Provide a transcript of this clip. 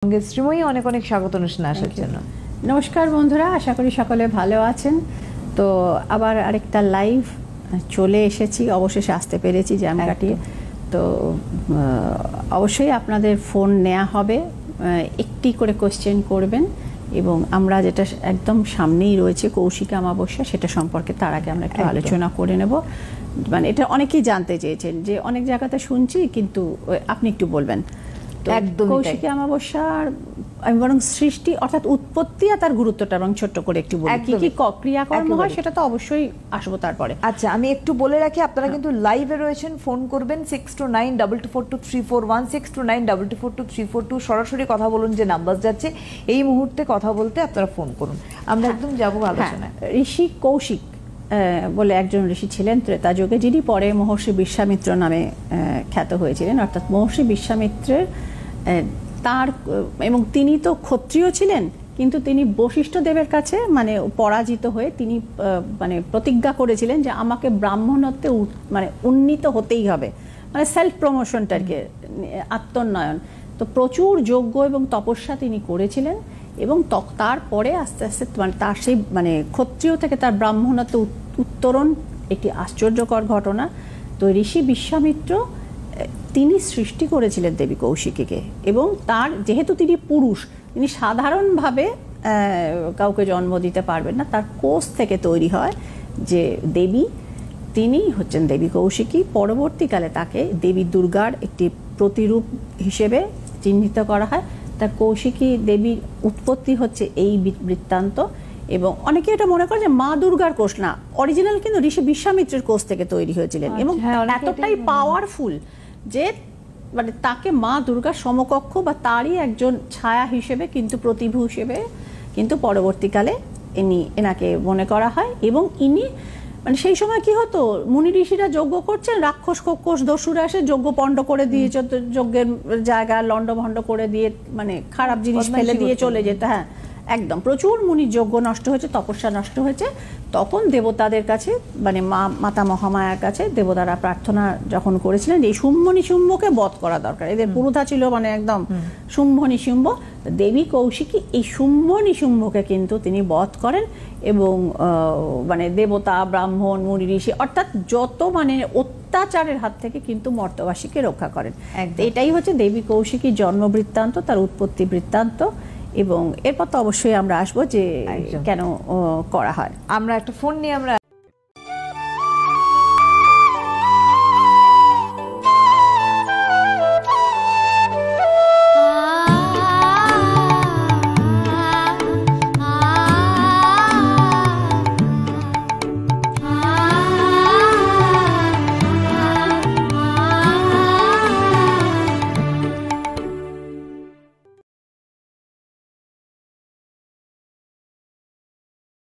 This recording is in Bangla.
শ্রীময়ী অনেক অনেক স্বাগত অনুষ্ঠানে আসার জন্য। নমস্কার বন্ধুরা, আশা করি সকলে ভালো আছেন। তো আবার আরেকটা লাইভ চলে এসেছি, অবশেষে আসতে পেরেছি জ্যাম কাটিয়ে। তো অবশ্যই আপনাদের ফোন নেওয়া হবে, একটি করে কোশ্চেন করবেন এবং আমরা যেটা একদম সামনেই রয়েছে কৌশিক অমাবস্যা, সেটা সম্পর্কে তার আগে আমরা একটু আলোচনা করে নেব। মানে এটা অনেকেই জানতে চেয়েছেন, যে অনেক জায়গাতে শুনছি, কিন্তু আপনি একটু বলবেন। কৌশিকী অমাবস্যার আমি বরং সৃষ্টি অর্থাৎ উৎপত্তি আর তার গুরুত্বটা এবং ছোট্ট করে একটু বলি, কি কি ক্রিয়াকর্ম হয় সেটা তো অবশ্যই আসবো তারপরে। আচ্ছা, আমি একটু বলে রাখি, আপনারা কিন্তু লাইভে রয়েছেন, ফোন করবেন 6292242341 6292242342, সরাসরি কথা বলুন, যে নাম্বার যাচ্ছে এই মুহূর্তে কথা বলতে আপনারা ফোন করুন, আমরা একদম যাবো আলোচনায়। ঋষি কৌশিক বলে একজন ঋষি ছিলেন ত্রেতা যুগে, যিনি পরে মহর্ষি বিশ্বামিত্র নামে খ্যাত হয়েছিলেন। অর্থাৎ মহর্ষি বিশ্বামিত্রের তার এবং তিনি তো ক্ষত্রিয় ছিলেন, কিন্তু তিনি বশিষ্ঠ দেবের কাছে মানে পরাজিত হয়ে তিনি মানে প্রতিজ্ঞা করেছিলেন যে আমাকে ব্রাহ্মণত্বে মানে উন্নীত হতেই হবে, মানে সেলফ প্রমোশনটাকে, আত্মোন্নয়ন। তো প্রচুর যজ্ঞ এবং তপস্যা তিনি করেছিলেন এবং তারপরে আস্তে আস্তে মানে তার সেই মানে ক্ষত্রিয় থেকে তার ব্রাহ্মণত্ব উত্তরণ একটি আশ্চর্যকর ঘটনা। তো ঋষি বিশ্বামিত্র তিনি সৃষ্টি করেছিলেন দেবী কৌশিকীকে, এবং তার যেহেতু তিনি পুরুষ, তিনি সাধারণভাবে কাউকে জন্ম দিতে পারবেন না, তার কোষ থেকে তৈরি হয় যে দেবী, তিনি হচ্ছেন দেবী কৌশিকী। পরবর্তীকালে তাকে দেবী দুর্গার একটি প্রতিরূপ হিসেবে চিহ্নিত করা হয়। তার কৌশিকী দেবীর উৎপত্তি হচ্ছে এই বৃত্তান্ত, এবং অনেকে এটা মনে করে যে মা দুর্গার কোষ, না, অরিজিনাল কিন্তু ঋষি বিশ্বামিত্রের কোষ থেকে তৈরি হয়েছিলেন, এবং এতটাই পাওয়ারফুল যে মানে তাকে মা দুর্গার সমকক্ষ বা তারই একজন ছায়া হিসেবে, কিন্তু প্রতিভূ হিসেবে কিন্তু পরবর্তীকালে এনাকে মনে করা হয়। এবং ইনি মানে সেই সময় কি হতো, মুনি ঋষিরা যজ্ঞ করছেন, রাক্ষস কক্ষস দস্যুরা এসে যজ্ঞ পণ্ড করে দিয়ে, যজ্ঞের জায়গা লন্ডভন্ড করে দিয়ে, মানে খারাপ জিনিস ফেলে দিয়ে চলে যেত। হ্যাঁ, একদম প্রচুর মুনির যজ্ঞ নষ্ট হয়েছে, তপস্যা নষ্ট হয়েছে। তখন দেবতাদের কাছে মানে মাতা মহামায়ার কাছে দেবতারা প্রার্থনা যখন করেছিলেন, এই শুম্ভ নিশুম্ভকে বধ করা দরকার, এদের পুরুধা ছিল মানে একদম শুম্ভ নিশুম্ভ। দেবী কৌশিকী এই শুম্ভ নিশুম্ভকে কিন্তু তিনি বধ করেন, এবং মানে দেবতা ব্রাহ্মণ মুনি ঋষি অর্থাৎ যত মানে অত্যাচারের হাত থেকে কিন্তু মর্তবাসীকে রক্ষা করেন। এটাই হচ্ছে দেবী কৌশিকীর জন্ম বৃত্তান্ত, তার উৎপত্তি বৃত্তান্ত। এবং এরপর তো অবশ্যই আমরা আসবো যে কেন করা হয়। আমরা একটা ফোন নিয়ে আমরা